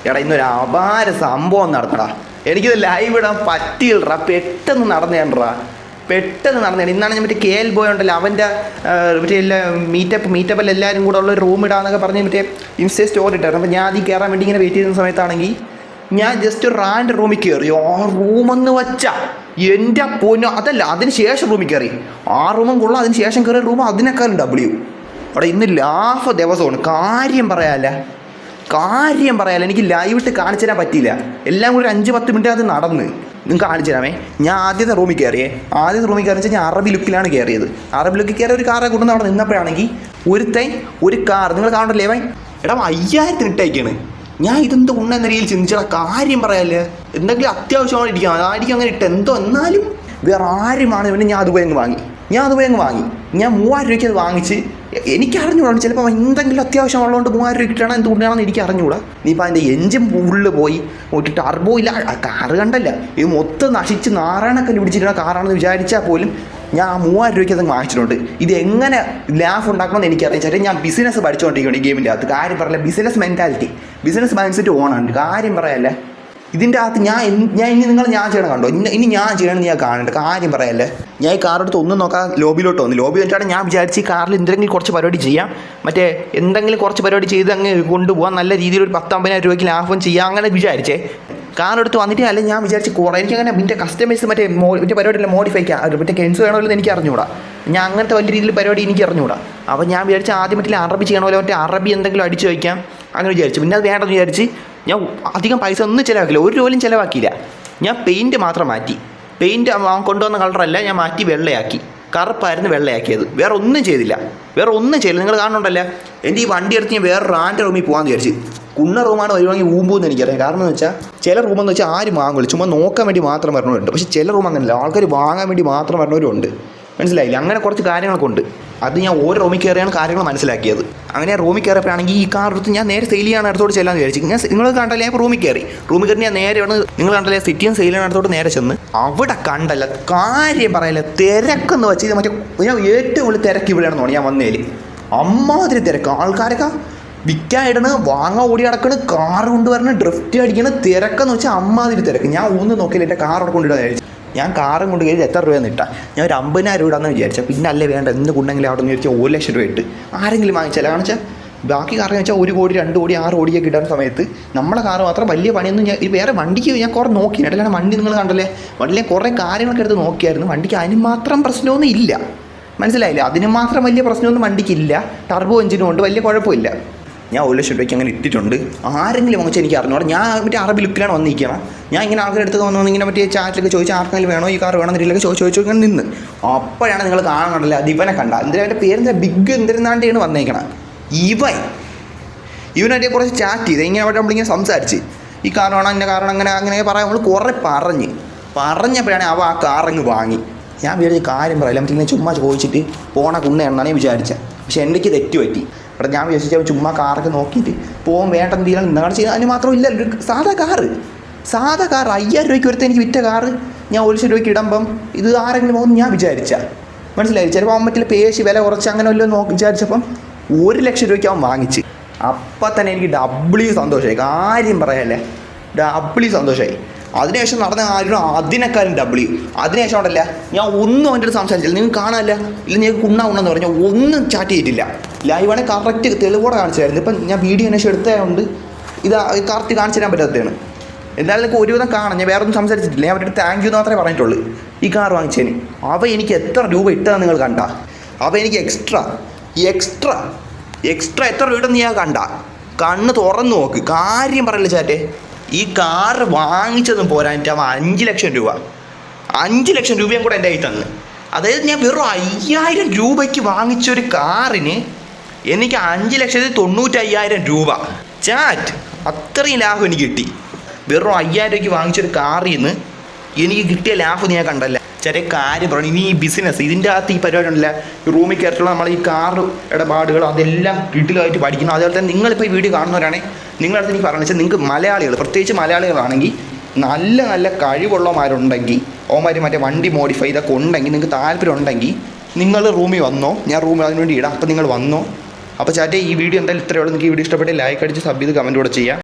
എടാ ഇന്നൊരു അപാര സംഭവം നടത്തടാ. എനിക്കിത് ലൈവ് ഇടാൻ പറ്റിയില്ലടാ. പെട്ടെന്ന് നടന്നേണ്. ഇന്നാണ് ഞാൻ മറ്റേ KL ബോയ് ഉണ്ടല്ലോ, അവൻ്റെ മറ്റേ എല്ലാ മീറ്റപ്പിൽ എല്ലാവരും കൂടെ ഉള്ള ഒരു റൂം ഇടാന്നൊക്കെ പറഞ്ഞ് മറ്റേ ഇൻസ്റ്റേ സ്റ്റോറി ഇട്ടായിരുന്നു. അപ്പോൾ ഞാൻ അതിൽ കയറാൻ വേണ്ടി ഇങ്ങനെ വെയിറ്റ് ചെയ്യുന്ന സമയത്താണെങ്കിൽ ഞാൻ ജസ്റ്റ് ഒരു റാൻഡ് റൂമിൽ കയറി. ആ റൂമെന്ന് വെച്ചാൽ എൻ്റെ പൊന്നോ, അതല്ല അതിന് ശേഷം റൂമിൽ കയറി. ആ റൂമും കൊള്ളാം, അതിന് ശേഷം കയറിയ റൂം അതിനേക്കാളും W. അവിടെ ഇന്ന് ലാഭ ദിവസമാണ്. കാര്യം പറയാല്ല എനിക്ക് ലൈവ് ഇട്ട് കാണിച്ചു തരാൻ പറ്റിയില്ല. എല്ലാം കൂടി 5-10 മിനിറ്റ് അത് നടന്ന് നിങ്ങൾക്ക് കാണിച്ചു തരാമേ. ഞാൻ ആദ്യത്തെ റൂമിൽ കയറിയേ. വെച്ചാൽ ഞാൻ അറബി ലുക്കിലാണ് കയറിയത്. അറബി ലുക്കിൽ കയറിയ ഒരു കാറെ കൊണ്ടുവന്ന് അവിടെ നിന്നപ്പോഴാണെങ്കിൽ ഒരു കാർ നിങ്ങൾ കാണണ്ടല്ലേ അവൻ എടാ 5000 ഇട്ടേക്കാണ്. ഞാൻ ഇതെന്ത് ഉണ്ടെന്ന രീതിയിൽ ചിന്തിച്ചാൽ കാര്യം പറയാല്ലേ, എന്തെങ്കിലും അത്യാവശ്യമാണ് ഇരിക്കുക, അതായിരിക്കും അങ്ങനെ ഇട്ട് എന്തോ. എന്നാലും വേറെ ആരുമാണ് ഇവന്. ഞാൻ അതുപോയി അങ്ങ് വാങ്ങി. ഞാൻ 3000 രൂപയ്ക്ക് അത് വാങ്ങിച്ച്. എനിക്ക് അറിഞ്ഞുകൂടാ, ചിലപ്പോൾ എന്തെങ്കിലും അത്യാവശ്യം ഉള്ളതുകൊണ്ട് 3000 രൂപ കിട്ടണം, എന്തുകൊണ്ടാണെന്ന് എനിക്ക് അറിഞ്ഞുകൂടാ. നീ ഇപ്പോൾ അതിൻ്റെ എഞ്ചിൻ ഫുള്ള് പോയി, ഒരു ടർബോ ഇല്ല, കാറ് കണ്ടല്ല, ഇത് മൊത്തം നശിച്ച് നാരായണക്കല്ല് പിടിച്ചിട്ടുള്ള കാറാണെന്ന് വിചാരിച്ചാൽ പോലും ഞാൻ 3000 രൂപയ്ക്ക് അത് വാങ്ങിച്ചിട്ടുണ്ട്. ഇത് എങ്ങനെ ലാഭം ഉണ്ടാക്കണമെന്ന് എനിക്കറിയാം. ചേട്ടാ ഞാൻ ബിസിനസ് പഠിച്ചുകൊണ്ടിരിക്കുകയാണ് ഈ ഗെയിമിൻ്റെ അകത്ത്. കാര്യം പറയല്ല, ബിസിനസ് മൈൻഡ് സെറ്റ് ഓണാണ്. കാര്യം പറയല്ലേ, ഇതിൻ്റെ അകത്ത് ഞാൻ ചെയ്യണം കണ്ടോ. ഇനി ഞാൻ ചെയ്യണമെന്ന് ഞാൻ കാണണ്ട. കാര്യം പറയല്ലേ, ഞാൻ ഈ കാറെടുത്ത് ഒന്നും നോക്കാൻ ലോബിയിലോട്ട് വന്നു. ലോബി വെച്ചിട്ടാണ് ഞാൻ വിചാരിച്ച് ഈ കാറിൽ എന്തെങ്കിലും കുറച്ച് പരിപാടി ചെയ്യാം, എന്തെങ്കിലും കുറച്ച് പരിപാടി ചെയ്ത് അങ്ങ് കൊണ്ടുപോകാം, നല്ല രീതിയിൽ ഒരു 10-50,000 രൂപയ്ക്ക് ലാഭം ചെയ്യാം, അങ്ങനെ വിചാരിച്ചേ. കാറെടുത്ത് വന്നിട്ട് അല്ലെങ്കിൽ ഞാൻ വിചാരിച്ച് എനിക്കങ്ങനെ എൻ്റെ കസ്റ്റമൈസ് മറ്റേ പരിപാടിയില്ല, മോഡിഫൈ മറ്റേ കെൻസ് വേണമല്ലോ എന്ന് എനിക്ക് അറിഞ്ഞുകൂടാ. ഞാൻ അങ്ങനത്തെ വലിയ രീതിയിൽ പരിപാടി എനിക്ക് അറിഞ്ഞുകൂടാ. അപ്പോൾ ഞാൻ വിചാരിച്ച് ആദ്യം അറബി ചെയ്യണമല്ലോ, അറബി എന്തെങ്കിലും അടിച്ച് വയ്ക്കാം അങ്ങനെ വിചാരിച്ചു. പിന്നെ അത് വേണ്ടെന്ന് വിചാരിച്ച് ഞാൻ അധികം പൈസ ഒന്നും ചിലവാക്കില്ല, ഒരു രൂപയും ചിലവാക്കിയില്ല. ഞാൻ പെയിൻറ്റ് മാത്രം മാറ്റി. പെയിൻറ്റ് കൊണ്ടുവന്ന കളറല്ല, ഞാൻ മാറ്റി വെള്ളയാക്കി. കറുപ്പായിരുന്നു വെള്ളയാക്കിയത്. വേറെ ഒന്നും ചെയ്തില്ല. നിങ്ങൾ കാണുന്നുണ്ടല്ലോ. എൻ്റെ ഈ വണ്ടി എടുത്ത് ഞാൻ വേറെ റാൻഡ് റൂമിൽ പോകാമെന്ന് വിചാരിച്ച്. കുണ്ണ റൂമാണ് വരുവാണെങ്കിൽ ഊമ്പൂന്ന് എനിക്കറിയാം. കാരണം എന്ന് വെച്ചാൽ ചില റൂമെന്ന് വെച്ചാൽ ആരും വാങ്ങില്ല, ചുമ്മാ നോക്കാൻ വേണ്ടി മാത്രം വരണവരുണ്ട്. പക്ഷേ ചില റൂം അങ്ങനെയല്ല, ആൾക്കാർ വാങ്ങാൻ വേണ്ടി മാത്രം വരണവരുണ്ട്. മനസ്സിലായില്ല? അങ്ങനെ കുറച്ച് കാര്യങ്ങളൊക്കെ ഉണ്ട്. അത് ഞാൻ ഓരോ റൂമിൽ കയറിയാണ് കാര്യങ്ങൾ മനസ്സിലാക്കിയത്. അങ്ങനെ റൂമിൽ കയറിയപ്പോഴാണെങ്കിൽ ഈ കാർ എടുത്ത് ഞാൻ നേരെ സെയിൽ ചെയ്യാൻ അടുത്തോട്ട് ചെല്ലാന്ന് വിചാരിച്ചു. നിങ്ങൾ കണ്ടല്ലേ, ഞാൻ റൂമിൽ കയറി ഞാൻ നേരെ നിങ്ങൾ കണ്ടല്ലേ സിറ്റിയും സെയിൽ ചെയ്യാൻ അടുത്തോട്ട് നേരെ ചെന്ന് അവിടെ കണ്ടല്ല. കാര്യം പറയല്ല, തിരക്കെന്ന് വെച്ച് ഇത് ഞാൻ ഏറ്റവും കൂടുതൽ തിരക്ക് ഇവിടെയാണെന്ന് തോന്നി. ഞാൻ വന്നേല് അമ്മാതിരി തിരക്ക്. ആൾക്കാരൊക്കെ വിൽക്കാനിടണ്, വാങ്ങാൻ ഓടി നടക്കണ്, കാർ കൊണ്ടുവരണ, ഡ്രിഫ്റ്റ് അടിക്കണ, തിരക്കെന്ന് വെച്ചാൽ അമ്മാതിരി തിരക്ക്. ഞാൻ ഒന്നും നോക്കിയില്ല, എൻ്റെ കാർ അവിടെ കൊണ്ടിടാൻ വിചാരിച്ചു. ഞാൻ കാറും കൊണ്ട് കയറി എത്ര രൂപയെന്ന് ഇട്ടാൽ ഞാൻ ഒരു 50,000 രൂപ ഇടാന്ന് വിചാരിച്ചാൽ പിന്നെ അല്ലേ വേണ്ട, എന്ത് കൊണ്ടെങ്കിലും അവിടെ നിന്ന് വിചാരിച്ചാൽ 1,00,000 രൂപ ഇട്ട് ആരെങ്കിലും വാങ്ങിച്ചാൽ. കാരണം വെച്ചാൽ ബാക്കി കാർ വെച്ചാൽ 1 കോടി 2 കോടി 6 കോടിയൊക്കെ ഇടുന്ന സമയത്ത് നമ്മളെ കാർ മാത്രം വലിയ പണിയൊന്നും ഞാൻ വേറെ വണ്ടിക്ക് ഞാൻ കുറേ നോക്കി. അല്ലാണ്ട് വണ്ടി നിങ്ങൾ കണ്ടല്ലേ, വണ്ടിയിലെ കുറേ കാര്യങ്ങളൊക്കെ എടുത്ത് നോക്കിയായിരുന്നു. വണ്ടിക്ക് അതിന് മാത്രം പ്രശ്നമൊന്നും ഇല്ല. മനസ്സിലായില്ല? അതിന് മാത്രം വലിയ പ്രശ്നമൊന്നും വണ്ടിക്കില്ല. ടർബോ എഞ്ചിനും കൊണ്ട് വലിയ കുഴപ്പമില്ല. ഞാൻ 1,00,000 രൂപയ്ക്ക് അങ്ങനെ ഇട്ടിട്ടുണ്ട്. ആരെങ്കിലും വാങ്ങിച്ചാൽ എനിക്ക് അറിഞ്ഞോളാം. ഞാൻ മറ്റേ അറബി ലുക്കിലാണ് വന്നിരിക്കണം. ഞാൻ ഇങ്ങനെ ആൾക്കാരുടെ അടുത്ത് വന്നു ഇങ്ങനെ മറ്റേ ചാറ്റിലൊക്കെ ചോദിച്ചാൽ ആർക്കെങ്കിലും വേണോ ഈ കാർ വേണം എന്നൊക്കെ ചോദിച്ചു ഇങ്ങനെ നിന്ന്. അപ്പോഴാണ് നിങ്ങൾ കാണാനുണ്ടല്ലോ, അത് ഇവനെ കണ്ട. എന്തിനാ അവൻ്റെ പേരെന്താ, ബിഗ് എന്തിരുന്നാണ്ടാണ് വന്നേക്കണം. ഇവനായിട്ട് കുറച്ച് ചാറ്റ് ചെയ്ത് ഇങ്ങനെ അവിടെ നമ്മളിങ്ങനെ സംസാരിച്ച് ഈ കാർ വേണം എൻ്റെ കാർ വേണം അങ്ങനെ പറയാം. നമ്മൾ കുറേ പറഞ്ഞപ്പോഴാണ് അവ ആ കാറങ്ങ് വാങ്ങി. ഞാൻ വിചാരിച്ച കാര്യം പറയില്ല, നമുക്കിങ്ങനെ ചുമ്മാ ചോദിച്ചിട്ട് പോണ കുണ്ണയാണെന്നാണ് ഞാൻ വിചാരിച്ചത്. പക്ഷെ എനിക്ക് തെറ്റ് പറ്റി. അവിടെ ഞാൻ വിചാരിച്ചാൽ ചുമ്മാ കാറൊക്കെ നോക്കിയിട്ട് പോകാൻ വേണ്ട എന്തെങ്കിലും എന്താണ് ചെയ്യുന്നത്. അതിന് മാത്രം ഇല്ല, ഒരു സാധാ കാറ് 5,000 രൂപയ്ക്ക് ഒരുത്ത എനിക്ക് വിറ്റ കാറ് ഞാൻ 1,00,000 രൂപയ്ക്ക് ഇടുമ്പം ഇത് ആരെങ്കിലും പോകുന്നു ഞാൻ വിചാരിച്ചാൽ. മനസ്സിലായി? ചിലപ്പോൾ അവൻ മറ്റുള്ള പേശി വില കുറച്ച് അങ്ങനെ വല്ലതും വിചാരിച്ചപ്പം 1,00,000 രൂപയ്ക്ക് അവൻ വാങ്ങിച്ച്. അപ്പം തന്നെ എനിക്ക് ഡബിളി സന്തോഷമായി. കാര്യം പറയാല്ലേ, ഡബിളി സന്തോഷമായി. അതിനുശേഷം നടന്ന കാര്യം അതിനേക്കാളും ഡബിളി. അതിനുശേഷം ഉണ്ടല്ല, ഞാൻ ഒന്നും അവൻ്റെ അടുത്ത് സംസാരിച്ചില്ല. നിങ്ങൾക്ക് കാണാമല്ല, ഇല്ല നിങ്ങൾക്ക് ഉണ്ടെന്ന് പറഞ്ഞാൽ ഒന്നും ചാറ്റ് ചെയ്തിട്ടില്ല. ലൈവാണെങ്കിൽ കറക്റ്റ് തെളിവോടെ കാണിച്ചായിരുന്നു. ഇപ്പം ഞാൻ വീഡിയോ അന്വേഷിച്ച് എടുത്തതുകൊണ്ട് ഇത് കറക്റ്റ് കാണിച്ചു തരാൻ പറ്റാത്തതാണ്. എന്തായാലും നിങ്ങൾക്ക് ഒരുവിധം കാണാം. ഞാൻ വേറെ ഒന്നും സംസാരിച്ചിട്ടില്ല. ഞാൻ അവരുടെ താങ്ക് യു എന്ന് മാത്രമേ പറഞ്ഞിട്ടുള്ളൂ ഈ കാർ വാങ്ങിച്ചതിന്. അവ എനിക്ക് എത്ര രൂപ ഇട്ടതെന്ന് നിങ്ങൾ കണ്ട. അവ എനിക്ക് എക്സ്ട്രാ എത്ര രൂപ ഇട്ടെന്ന് ഞാൻ കണ്ട. കണ്ണ് തുറന്നു നോക്ക്. കാര്യം പറയില്ല ചാറ്റേ, ഈ കാർ വാങ്ങിച്ചതും പോരാഞ്ഞിട്ട് അവൻ 5,00,000 രൂപ 5,00,000 രൂപയും കൂടെ എൻ്റെ കയ്യിൽ തന്ന്. അതായത് ഞാൻ വെറും 5,000 രൂപയ്ക്ക് വാങ്ങിച്ചൊരു കാറിന് എനിക്ക് 5,95,000 രൂപ ചാറ്റ്. അത്രയും ലാഭം എനിക്ക് കിട്ടി. വെറും 5,000 രൂപയ്ക്ക് വാങ്ങിച്ചൊരു കാറിൽ നിന്ന് എനിക്ക് കിട്ടിയ ലാഭം ഞാൻ കണ്ടല്ല. ചെറിയ കാര്യം പറഞ്ഞു. ഇനി ഈ ബിസിനസ് ഇതിൻ്റെ അകത്ത് ഈ പരിപാടി ഉണ്ടല്ല, ഈ റൂമിൽ കയറിയിട്ടുള്ള നമ്മൾ ഈ കാർ ഇടപാടുകൾ അതെല്ലാം ഡീറ്റെയിലായിട്ട് പഠിക്കണം. അതുപോലെ തന്നെ നിങ്ങളിപ്പോൾ ഈ വീഡിയോ കാണുന്നവരാണെങ്കിൽ നിങ്ങളടുത്ത് എനിക്ക് പറഞ്ഞു വെച്ചാൽ നിങ്ങൾക്ക് മലയാളികൾ, പ്രത്യേകിച്ച് മലയാളികളാണെങ്കിൽ നല്ല കഴിവുള്ളവന്മാരുണ്ടെങ്കിൽ ഓമാർ മറ്റേ വണ്ടി മോഡിഫൈ ഇതൊക്കെ ഉണ്ടെങ്കിൽ നിങ്ങൾക്ക് താല്പര്യം ഉണ്ടെങ്കിൽ നിങ്ങൾ റൂമിൽ വന്നോ, ഞാൻ റൂമിൽ അതിനുവേണ്ടി ഇടാം. അപ്പോൾ നിങ്ങൾ വന്നോ. അപ്പോൾ ചാറ്റേ ഈ വീഡിയോ എന്തായാലും ഇത്രയേ ഉള്ളൂ. നിങ്ങൾക്ക് ഈ വീഡിയോ ഇഷ്ടപ്പെട്ട് ലൈക്ക് അടിച്ച് സബ് ചെയ്ത് കമൻറ്റ് കൂടെ ചെയ്യാം.